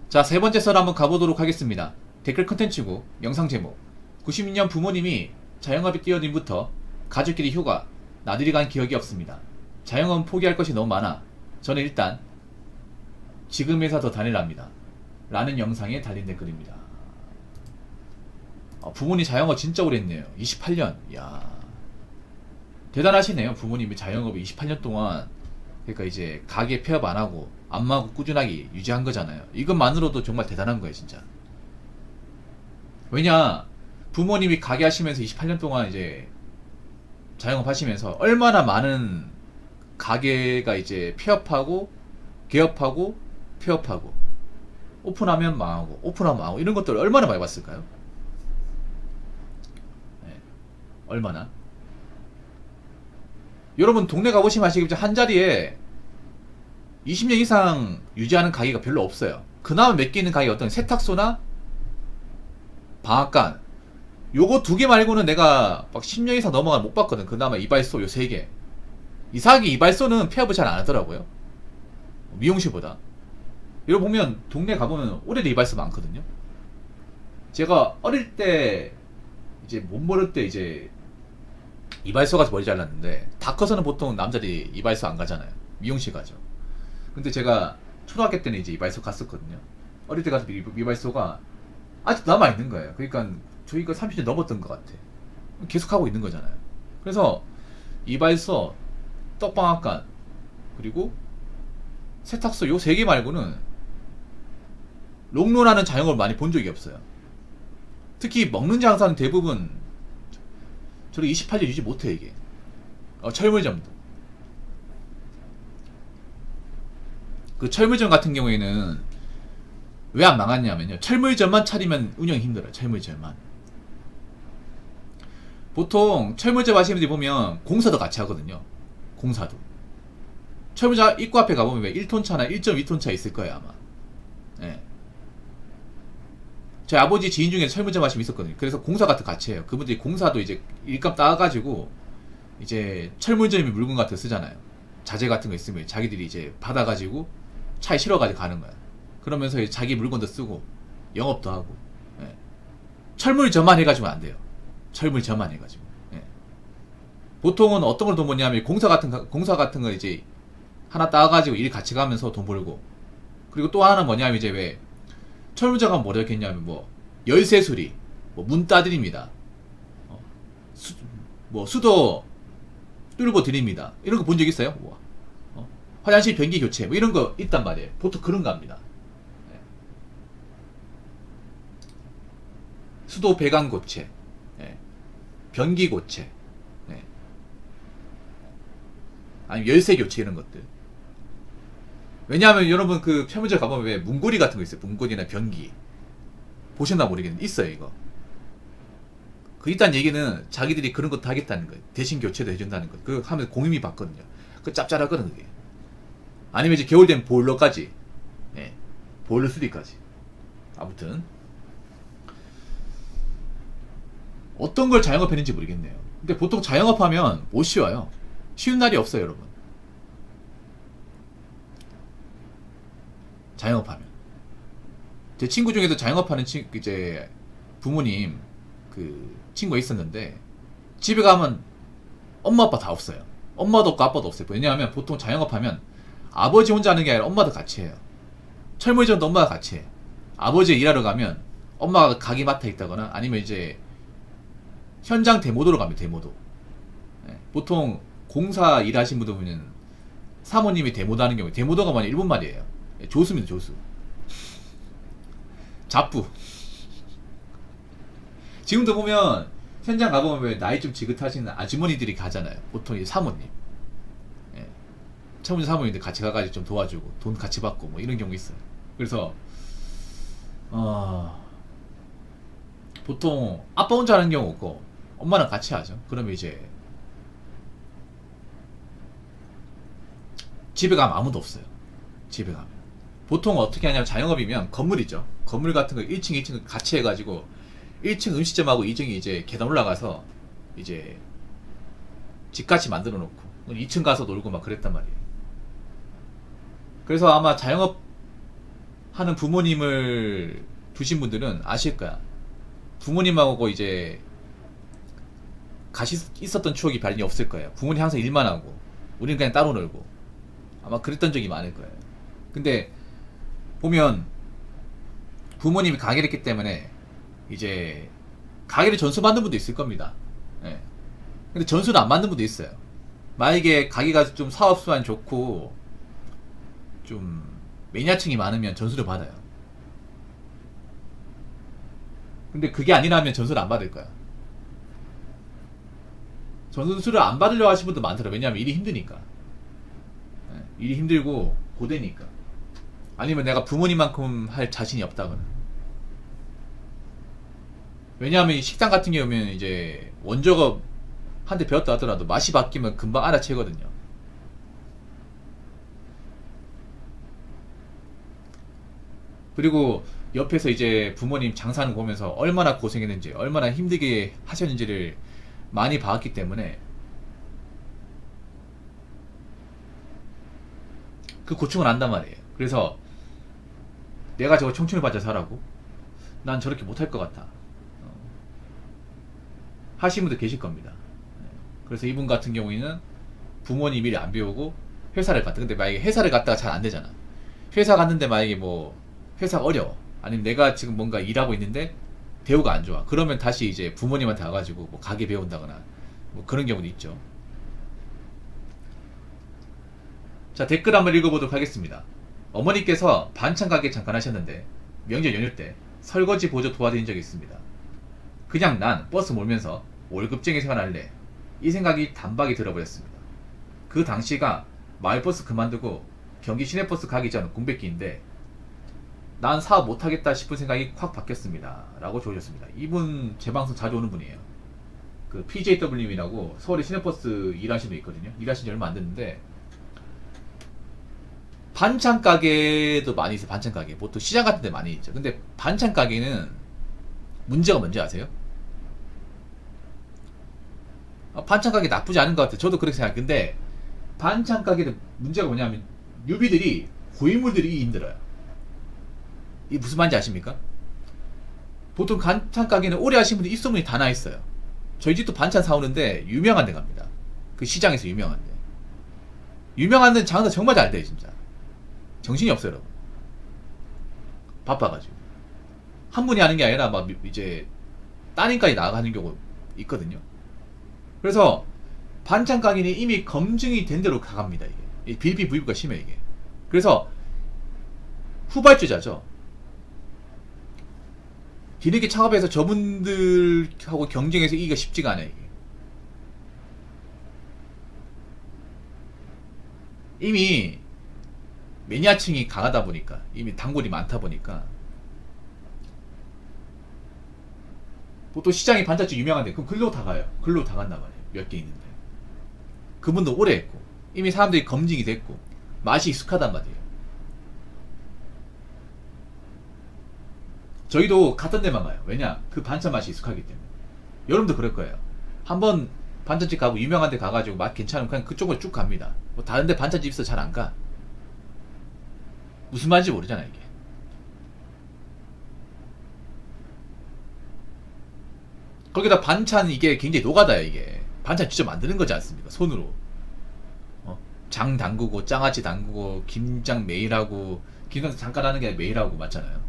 자, 세 번째 썰 한번 가보도록 하겠습니다. 댓글 컨텐츠고 영상 제목 96년 부모님이 자영업에 뛰어들부터 가족끼리 휴가 나들이 간 기억이 없습니다. 자영업은 포기할 것이 너무 많아 저는 일단 지금 회사 더 다니랍니다 라는 영상에 달린 댓글입니다. 부모님 자영업 진짜 오래 했네요. 28년. 이야, 대단하시네요. 부모님이 자영업을 28년 동안, 그러니까 이제 가게 폐업 안 하고 안마하고 꾸준하게 유지한 거잖아요. 이것만으로도 정말 대단한 거예요, 진짜. 왜냐, 부모님이 가게 하시면서 28년 동안 이제 자영업 하시면서 얼마나 많은 가게가 이제 폐업하고 개업하고 폐업하고 오픈하면 망하고 오픈하면 망하고 이런 것들을 얼마나 많이 봤을까요? 네, 얼마나. 여러분 동네 가보시면 아시겠지만 한 자리에 20년 이상 유지하는 가게가 별로 없어요. 그나마 몇 개 있는 가게가 어떤 세탁소나 방앗간, 요거 두 개 말고는 내가 막 10년 이상 넘어가 못 봤거든. 그나마 이발소 요 세 개. 이상하게 이발소는 폐업을 잘 안 하더라고요, 미용실보다. 여러분 보면 동네 가보면 오래된 이발소 많거든요. 제가 어릴 때 이제 못 모를 때 이제 이발소 가서 머리 잘랐는데, 다 커서는 보통 남자들이 이발소 안 가잖아요. 미용실 가죠. 근데 제가 초등학교 때는 이제 이발소 갔었거든요. 어릴 때 가서 이발소가 아직도 남아있는 거예요. 그러니까 저희가 30년 넘었던 것 같아. 계속 하고 있는 거잖아요. 그래서 이발소, 떡방앗간, 그리고 세탁소 요 세 개 말고는 롱런하는 자영업을 많이 본 적이 없어요. 특히 먹는 장사는 대부분 저를 28년 유지 못해 이게. 철물점도. 그 철물점 같은 경우에는 왜 안 망했냐면요, 철물점만 차리면 운영이 힘들어요. 철물점만. 보통 철물점 하시는 분들 보면 공사도 같이 하거든요. 공사도. 철물점 입구 앞에 가보면 왜 1톤 차나 1.2톤 차 있을 거예요 아마. 예. 저희 아버지 지인 중에 철물점 하시면 있었거든요. 그래서 공사 같은 거 같이 해요. 그분들이 공사도 이제 일감 따가지고 이제 철물점에 물건 같은 거 쓰잖아요. 자재 같은 거 있으면 자기들이 이제 받아가지고 차에 실어가지고 가는 거야. 그러면서 이제 자기 물건도 쓰고 영업도 하고. 예. 철물점만 해가지고는 안 돼요. 철물점만 해가지고. 예. 보통은 어떤 걸 돈 버냐면 공사 같은 거 이제 하나 따가지고 일 같이 가면서 돈 벌고. 그리고 또 하나는 뭐냐면 이제 왜 철물점 가면 뭐라 했겠냐면 뭐 열쇠 수리, 뭐 문 따드립니다. 뭐 수도 뚫고 드립니다. 이런 거 본 적 있어요? 뭐. 화장실 변기 교체 뭐 이런 거 있단 말이에요. 보통 그런 거 합니다. 네. 수도 배관 고체, 네. 변기 고체, 네. 아니면 열쇠 교체 이런 것들. 왜냐하면 여러분 그 편의점 가보면 왜 문고리 같은 거 있어요. 문고리나 변기 보셨나 모르겠는데 있어요 이거. 그 일단 얘기는 자기들이 그런 것도 하겠다는 거예요. 대신 교체도 해준다는 거. 그 하면 공임이 받거든요. 그 짭짤하거든 그게. 아니면 이제 겨울 되면 보일러까지. 예. 보일러 수리까지. 아무튼 어떤 걸 자영업했는지 모르겠네요. 근데 보통 자영업하면 못 쉬어요. 쉬운 날이 없어요, 여러분. 자영업하면. 제 친구 중에도 자영업하는 이제 부모님 그 친구가 있었는데, 집에 가면 엄마 아빠 다 없어요. 엄마도 없고 아빠도 없어요. 왜냐하면 보통 자영업하면 아버지 혼자 하는 게 아니라 엄마도 같이 해요. 철물점도 엄마가 같이 해. 아버지 일하러 가면 엄마가 가게 맡아 있다거나 아니면 이제 현장 데모도로 가면 데모도. 예. 보통 공사 일하신 분들 보면 사모님이 데모도 하는 경우에 데모도가 뭐냐 일본 말이에요. 예, 조수입니다, 조수. 잡부. 지금도 보면 현장 가보면 왜 나이 좀 지긋하시는 아주머니들이 가잖아요. 보통 이제 사모님. 예. 차문제 사모님들 같이 가가지고 좀 도와주고 돈 같이 받고 뭐 이런 경우 있어요. 그래서 보통 아빠 혼자 하는 경우 없고 엄마랑 같이 하죠. 그러면 이제 집에 가면 아무도 없어요. 집에 가면 보통 어떻게 하냐면 자영업이면 건물이죠. 건물 같은 거 1층 2층 같이 해가지고 1층 음식점하고 2층이 이제 계단 올라가서 이제 집같이 만들어 놓고 2층 가서 놀고 막 그랬단 말이에요. 그래서 아마 자영업 하는 부모님을 두신 분들은 아실 거야. 부모님하고 이제 같이 있었던 추억이 많이 없을 거예요. 부모님 항상 일만 하고 우리는 그냥 따로 놀고 아마 그랬던 적이 많을 거예요. 근데 보면 부모님이 가게를 했기 때문에 이제 가게를 전수 받는 분도 있을 겁니다. 예. 근데 전수를 안 받는 분도 있어요. 만약에 가게가 좀 사업 수완 좋고 좀 매니아층이 많으면 전수를 받아요. 근데 그게 아니라면 전수를 안 받을 거야. 전수를 안 받으려고 하시는 분도 많더라고요. 왜냐하면 일이 힘드니까. 예, 일이 힘들고 고되니까. 아니면 내가 부모님만큼 할 자신이 없다거나. 왜냐하면 이 식당 같은 경우면 이제 원조가 한테 배웠다 하더라도 맛이 바뀌면 금방 알아채거든요. 그리고 옆에서 이제 부모님 장사하는 거 보면서 얼마나 고생했는지 얼마나 힘들게 하셨는지를 많이 봐왔기 때문에 그 고충을 안단 말이에요. 그래서 내가 저거 청춘을 받자 살라고? 난 저렇게 못할 것 같아. 하시는 분들 계실 겁니다. 그래서 이분 같은 경우에는 부모님 미리 안 배우고 회사를 갔다. 근데 만약에 회사를 갔다가 잘 안 되잖아. 회사 갔는데 만약에 뭐 회사가 어려워. 아니면 내가 지금 뭔가 일하고 있는데 대우가 안 좋아. 그러면 다시 이제 부모님한테 와가지고 뭐 가게 배운다거나 뭐 그런 경우도 있죠. 자, 댓글 한번 읽어보도록 하겠습니다. 어머니께서 반찬 가게 잠깐 하셨는데 명절 연휴 때 설거지 보조 도와드린 적이 있습니다. 그냥 난 버스 몰면서 월급쟁이 생활할래 이 생각이 단박에 들어버렸습니다. 그 당시가 마을버스 그만두고 경기 시내버스 가기 전 공백기인데 난 사업 못하겠다 싶은 생각이 확 바뀌었습니다. 라고 적으셨습니다. 이분 제 방송 자주 오는 분이에요. 그 PJW님이라고 서울에 시내버스 일하시는 분 있거든요. 일하신 지 얼마 안 됐는데 반찬 가게도 많이 있어요. 반찬 가게 보통 시장 같은 데 많이 있죠. 근데 반찬 가게는 문제가 뭔지 아세요? 반찬 가게 나쁘지 않은 것 같아요. 저도 그렇게 생각해요. 근데 반찬 가게는 문제가 뭐냐면 뉴비들이 고인물들이 힘들어요. 이 무슨 말인지 아십니까? 보통 반찬 가게는 오래 하신 분들 입소문이 다 나 있어요. 저희 집도 반찬 사오는데 유명한 데 갑니다. 그 시장에서 유명한 데. 유명한 데는 장사 정말 잘 돼요, 진짜. 정신이 없어요, 여러분. 바빠가지고. 한 분이 하는 게 아니라 막 이제 따님까지 나가는 경우 있거든요. 그래서 반찬 가게는 이미 검증이 된 대로 가갑니다, 이게. 빌비부유가 심해, 이게. 그래서 후발주자죠. 뒤늦게 창업해서 저분들하고 경쟁해서 이기기가 쉽지가 않아요, 이게. 이미 매니아층이 강하다 보니까, 이미 단골이 많다 보니까, 보통 시장이 반찬집 유명한데, 그럼 글로 다 가요. 글로 다 간단 말이에요. 몇 개 있는데. 그분도 오래 했고, 이미 사람들이 검증이 됐고, 맛이 익숙하단 말이에요. 저희도 갔던 데만 가요. 왜냐? 그 반찬 맛이 익숙하기 때문에. 여러분도 그럴 거예요. 한번 반찬집 가고 유명한 데 가가지고 맛 괜찮으면 그냥 그쪽으로 쭉 갑니다. 뭐 다른 데 반찬집 있어 잘 안 가. 무슨 말인지 모르잖아, 이게. 거기다 반찬 이게 굉장히 노가다야, 이게. 반찬 직접 만드는 거지 않습니까? 손으로. 장 담그고, 장아찌 담그고, 김장 매일 하고, 김장 잠깐 하는 게 아니라 매일 하고, 맞잖아요.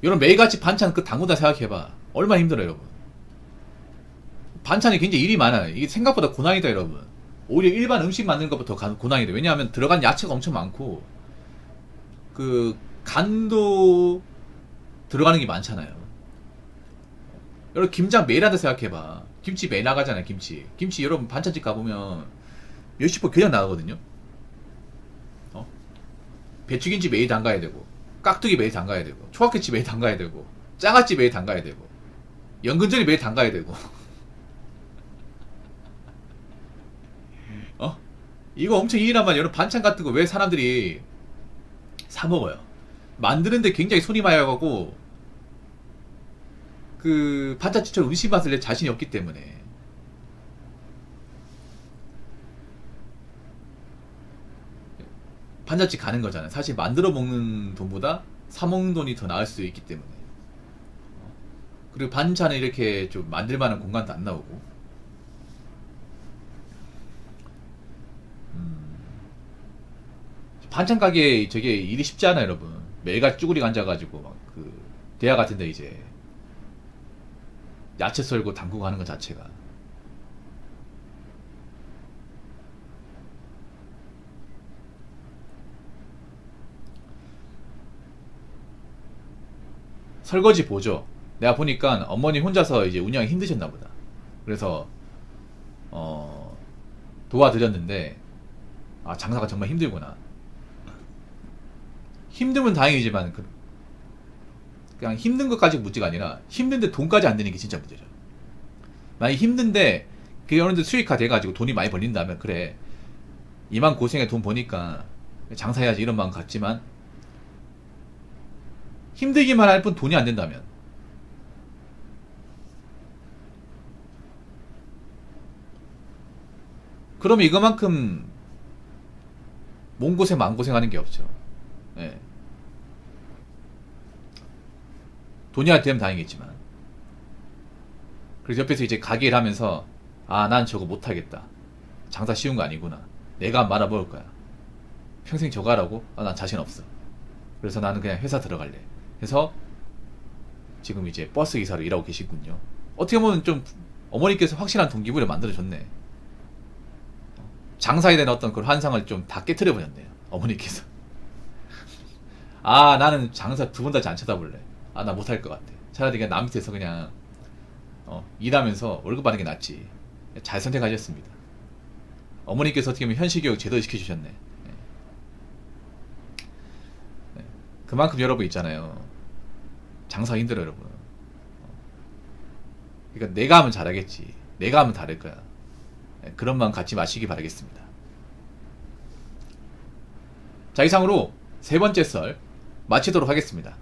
여러분 매일같이 반찬 그 담그다 생각해봐. 얼마나 힘들어요, 여러분. 반찬이 굉장히 일이 많아요. 이게 생각보다 고난이다, 여러분. 오히려 일반 음식 만드는 것부터 고난이다. 왜냐하면 들어간 야채가 엄청 많고 그 간도 들어가는 게 많잖아요. 여러분 김장 매일 한다 생각해봐. 김치 매일 나가잖아요. 김치 여러분 반찬집 가보면 몇십 번 그냥 나가거든요. 배추김치 매일 담가야 되고, 깍두기 매일 담가야 되고, 초밥김치 매일 담가야 되고, 장아찌 매일 담가야 되고, 연근절이 매일 담가야 되고. 이거 엄청 일이란 말이에요. 여러분 반찬 같은 거 왜 사람들이 사 먹어요? 만드는데 굉장히 손이 많이 가고 그 반자취처럼 음식 맛을 낼 자신이 없기 때문에 반자취 가는 거잖아요. 사실 만들어 먹는 돈보다 사 먹는 돈이 더 나을 수도 있기 때문에. 그리고 반찬은 이렇게 좀 만들 만한 공간도 안 나오고. 반찬 가게 저게 일이 쉽지 않아요, 여러분. 매일같이 쭈그리고 앉아가지고 막 그 대야 같은데 이제 야채 썰고 담그고 하는 것 자체가. 설거지 보죠. 내가 보니까 어머니 혼자서 이제 운영이 힘드셨나 보다. 그래서 도와드렸는데 아 장사가 정말 힘들구나. 힘들면 다행이지만 그냥 힘든 것까지 문제가 아니라 힘든데 돈까지 안 되는 게 진짜 문제죠. 만약에 힘든데 그게 어느 정도 수익화 돼가지고 돈이 많이 벌린다면 그래 이만 고생에 돈 버니까 장사해야지 이런 마음 같지만 힘들기만 할 뿐 돈이 안 된다면 그러면 이거만큼 몸고생 마음고생하는 게 없죠. 예. 돈이 안 되면 다행이겠지만 그래서 옆에서 이제 가게 일 하면서 아 난 저거 못하겠다 장사 쉬운 거 아니구나 내가 말아먹을 거야 평생 저거 하라고? 아 난 자신 없어 그래서 나는 그냥 회사 들어갈래 해서 지금 이제 버스 기사로 일하고 계시군요. 어떻게 보면 좀 어머니께서 확실한 동기부여를 만들어줬네. 장사에 대한 어떤 그런 환상을 좀 다 깨트려 버렸네요 어머니께서. 아 나는 장사 두 번 다시 안 쳐다볼래. 아 나 못할 것 같아. 차라리 그냥 남 밑에서 그냥 일하면서 월급 받는 게 낫지. 잘 선택하셨습니다. 어머니께서 어떻게 보면 현실교육 제대로 시켜주셨네. 네. 네. 그만큼 여러분 있잖아요. 장사 힘들어 여러분. 그러니까 내가 하면 잘하겠지. 내가 하면 다를 거야. 네. 그런 마음 갖지 마시기 바라겠습니다. 자 이상으로 세 번째 썰 마치도록 하겠습니다.